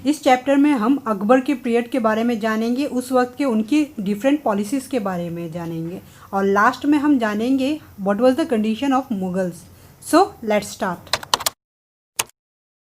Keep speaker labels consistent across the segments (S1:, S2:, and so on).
S1: इस चैप्टर में हम अकबर के पीरियड के बारे में जानेंगे, उस वक्त के उनकी डिफरेंट पॉलिसीज़ के बारे में जानेंगे और लास्ट में हम जानेंगे what was the condition of Mughals. So let's start.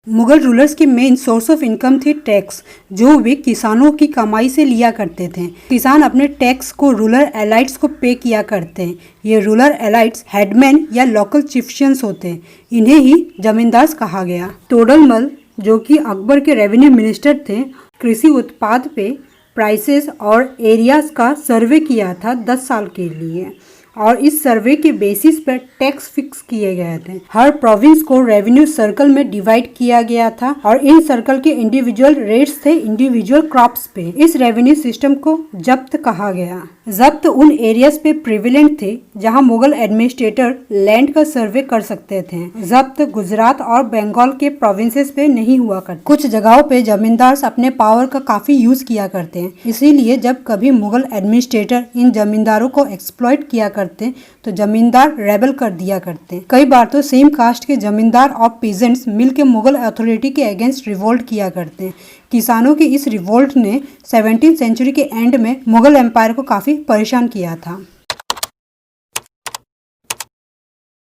S1: Mughal rulers की मेन सोर्स ऑफ इनकम थी टैक्स, जो वे किसानों की कमाई से लिया करते थे। किसान अपने टैक्स को रूरल एलाइट्स को पे किया करते हैं। ये रूरल एलाइट्स हेडमैन या लोकल चिफ्शियंस होते हैं। इन्हें ही जमींदार कहा गया। तोडरमल, जो कि अकबर के रेवेन्यू मिनिस्टर थे, कृषि उत्पाद पे प्राइसेस और एरियाज का सर्वे किया था 10 साल के लिए और इस सर्वे के बेसिस पर टैक्स फिक्स किए गए थे। हर प्रोविंस को रेवेन्यू सर्कल में डिवाइड किया गया था और इन सर्कल के इंडिविजुअल रेट्स थे इंडिविजुअल क्रॉप्स पे। इस रेवेन्यू सिस्टम को जब्त कहा गया। जब्त उन एरियाज पे प्रिविलेंट थे जहां मुगल एडमिनिस्ट्रेटर लैंड का सर्वे कर सकते थे। जब्त गुजरात और बंगाल के प्रोविंसेस पे नहीं हुआ करते। कुछ जगहों पे जमींदार अपने पावर का काफी यूज किया करते हैं, इसीलिए जब कभी मुगल एडमिनिस्ट्रेटर इन जमींदारों को एक्सप्लॉइट किया करते तो जमींदार रेबल कर दिया करते। कई बार तो सेम कास्ट के जमींदार और पीजेंट्स मिलकर मुगल अथॉरिटी के अगेंस्ट रिवोल्ट किया करते। किसानों के इस रिवोल्ट ने 17वीं सेंचुरी के एंड में मुगल एम्पायर को काफी परेशान किया था।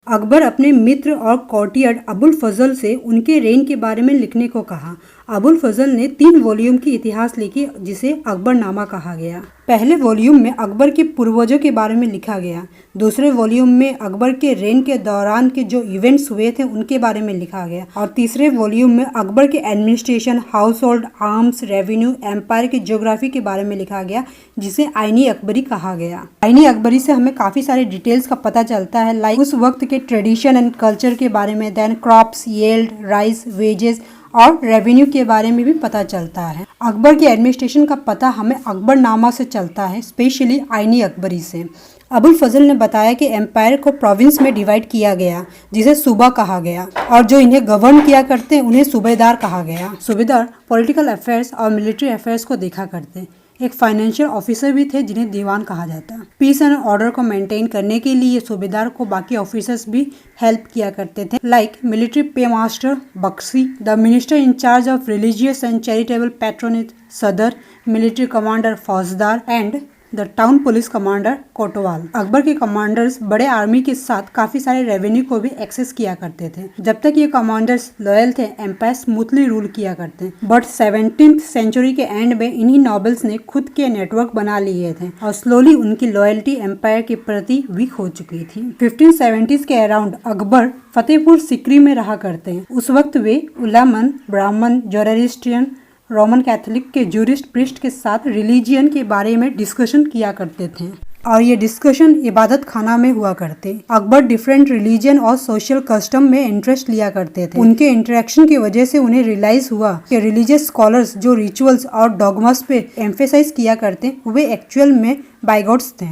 S1: अकबर अपने मित्र और कोर्टियर अबुल फजल से उनके रेन के बारे में लिखने को कहा। अबुल फजल ने 3 वॉल्यूम की इतिहास लिखी जिसे अकबरनामा कहा गया। पहले वॉल्यूम में अकबर के पूर्वजों के बारे में लिखा गया। दूसरे वॉल्यूम में अकबर के रेन के दौरान के जो इवेंट्स हुए थे उनके बारे में लिखा गया और तीसरे वॉल्यूम में अकबर के administration, household, arms, revenue, empire की ज्योग्राफी के बारे में लिखा गया जिसे आईनी अकबरी कहा गया। आईनी अकबरी से हमें काफी सारे डिटेल्स का पता चलता है, लाइक उस वक्त के ट्रेडिशन एंड कल्चर के बारे में, then crops, yield, rice, wages और रेवेन्यू के बारे में भी पता चलता है। अकबर के एडमिनिस्ट्रेशन का पता हमें अकबरनामा से चलता है, स्पेशली आईनी अकबरी से। अबुल फजल ने बताया कि एम्पायर को प्रोविंस में डिवाइड किया गया जिसे सूबा कहा गया और जो इन्हें गवर्न किया करते उन्हें सूबेदार कहा गया। सूबेदार पॉलिटिकल अफेयर्स और मिलिट्री अफेयर्स को देखा करते। एक फाइनेंशियल ऑफिसर भी थे जिन्हें दीवान कहा जाता। पीस एंड ऑर्डर को मेंटेन करने के लिए सूबेदार को बाकी ऑफिसर्स भी हेल्प किया करते थे, लाइक मिलिट्री पे master Bakhshi, the minister in charge of religious and charitable patronage Sadr, military commander Faujdar and the town police commander Kotwal. Akbar के कमांडर्स बड़े आर्मी के साथ काफी सारे रेवेन्यू को भी एक्सेस किया करते थे। जब तक ये कमांडर्स लॉयल थे, एम्पायर स्मूथली रूल किया करते। बट 17वीं सेंचुरी के एंड में इन्हीं नॉबल्स ने खुद के नेटवर्क बना लिए थे और स्लोली उनकी लॉयल्टी एम्पायर के प्रति वीक हो चुकी थी। 1570s के अराउंड अकबर फतेहपुर सिकरी में रहा करते। उस वक्त वे उलामन, ब्राह्मण, जोरास्ट्रियन, रोमन कैथोलिक के जूरिस्ट प्रिस्ट के साथ रिलीजियन के बारे में डिस्कशन किया करते थे और ये डिस्कशन इबादत खाना में हुआ करते। अकबर डिफरेंट रिलीजन और सोशल कस्टम में इंटरेस्ट लिया करते थे। उनके इंटरेक्शन की वजह से उन्हें रियलाइज हुआ कि रिलीजियस स्कॉलर्स जो रिचुअल्स और डॉगमास पे एम्फेसाइज किया करते वे एक्चुअल में बाइगॉट्स थे।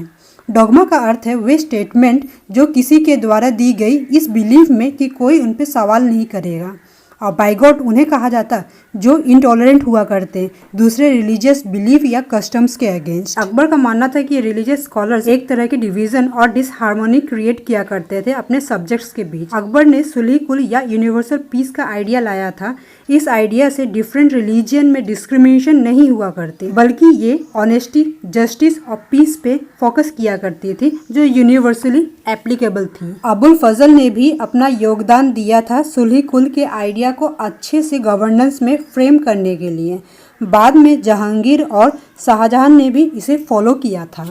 S1: डॉगमा का अर्थ है वे स्टेटमेंट जो किसी के द्वारा दी गई इस बिलीफ में कि कोई उन पे सवाल नहीं करेगा, और बाइगॉट उन्हें कहा जाता जो इंटॉलरेंट हुआ करते दूसरे रिलीजियस बिलीफ या कस्टम्स के अगेंस्ट। अकबर का मानना था कि रिलीजियस स्कॉलर्स एक तरह की डिवीजन और डिसहार्मोनी क्रिएट किया करते थे अपने सब्जेक्ट्स के बीच। अकबर ने सुलह कुल या यूनिवर्सल पीस का आइडिया लाया था। इस आइडिया से डिफरेंट रिलीजियन में डिस्क्रिमिनेशन नहीं हुआ करती, बल्कि ये ऑनेस्टी, जस्टिस और पीस पे फोकस किया करती थी जो यूनिवर्सली एप्लीकेबल थी। अबुल फजल ने भी अपना योगदान दिया था सुलह कुल के आइडिया को अच्छे से गवर्नेंस में फ्रेम करने के लिए। बाद में जहांगीर और शाहजहां ने भी इसे फॉलो किया था।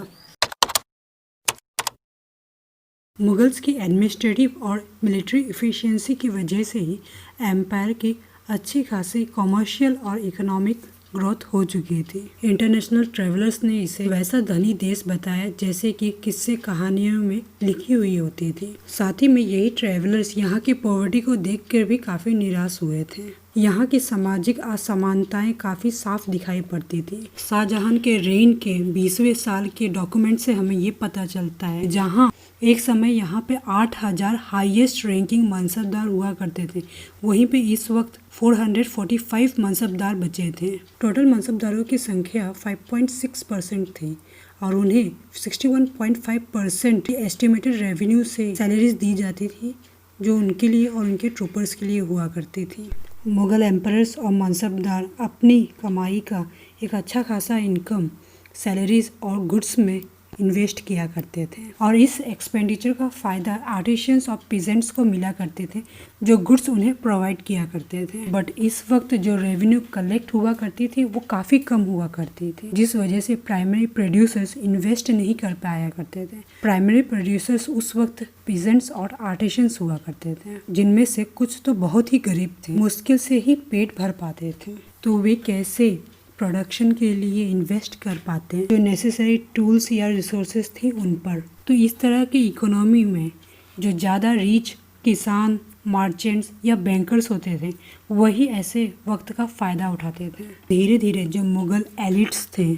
S1: मुगल्स की एडमिनिस्ट्रेटिव और मिलिट्री इफ़िशियंसी की वजह से ही एम्पायर की अच्छी खासी कमर्शियल और इकोनॉमिक ग्रोथ हो चुकी थी। इंटरनेशनल ट्रैवलर्स ने इसे वैसा धनी देश बताया जैसे कि किस्से कहानियों में लिखी हुई होती थी। साथ ही में यही ट्रैवलर्स यहाँ की पॉवर्टी को देखकर भी काफ़ी निराश हुए थे। यहाँ की सामाजिक असमानताएं काफ़ी साफ दिखाई पड़ती थी। शाहजहां के रेन के 20वें साल के डॉक्यूमेंट से हमें ये पता चलता है जहाँ एक समय यहाँ पे 8000 हाईएस्ट रैंकिंग मनसबदार हुआ करते थे, वहीं पे इस वक्त 445 मनसबदार बचे थे। टोटल मनसबदारों की संख्या 5.6% थी और उन्हें 61.5% एस्टिमेटेड रेवेन्यू से सैलरीज दी जाती थी जो उनके लिए और उनके ट्रूपर्स के लिए हुआ करती थी। मुग़ल एम्परर्स और मनसबदार अपनी कमाई का एक अच्छा खासा इनकम सैलरीज और गुड्स में इन्वेस्ट किया करते थे और इस एक्सपेंडिचर का फ़ायदा आर्टिशियंस और पीजेंट्स को मिला करते थे जो गुड्स उन्हें प्रोवाइड किया करते थे। बट इस वक्त जो रेवेन्यू कलेक्ट हुआ करती थी वो काफ़ी कम हुआ करती थी, जिस वजह से प्राइमरी प्रोड्यूसर्स इन्वेस्ट नहीं कर पाया करते थे। प्राइमरी प्रोड्यूसर्स उस वक्त पीजेंट्स और आर्टिशियंस हुआ करते थे, जिनमें से कुछ तो बहुत ही गरीब थे, मुश्किल से ही पेट भर पाते थे। तो वे कैसे प्रोडक्शन के लिए इन्वेस्ट कर पाते हैं, जो नेसेसरी टूल्स या रिसोर्सेज थी उन पर। तो इस तरह की इकोनॉमी में जो ज़्यादा रिच किसान, मर्चेंट्स या बैंकर्स होते थे वही ऐसे वक्त का फ़ायदा उठाते थे। धीरे धीरे जो मुग़ल एलिट्स थे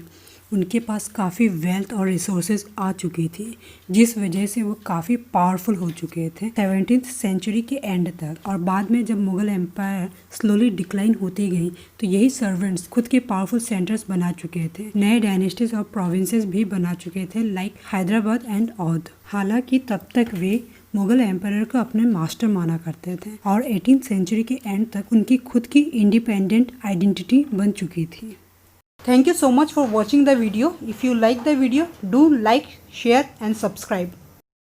S1: उनके पास काफ़ी वेल्थ और रिसोर्सेज आ चुकी थी, जिस वजह से वो काफ़ी पावरफुल हो चुके थे 17th सेंचुरी के एंड तक। और बाद में जब मुग़ल एम्पायर स्लोली डिक्लाइन होती गई तो यही सर्वेंट्स खुद के पावरफुल सेंटर्स बना चुके थे, नए डायनेस्टीज और प्रोविंसेस भी बना चुके थे लाइक हैदराबाद एंड औध। हालांकि तब तक वे मुग़ल एम्पायर को अपने मास्टर माना करते थे और 18th सेंचुरी के एंड तक उनकी खुद की इंडिपेंडेंट आइडेंटिटी बन चुकी थी। Thank you so much for watching the video. If you like the video, do like, share and subscribe.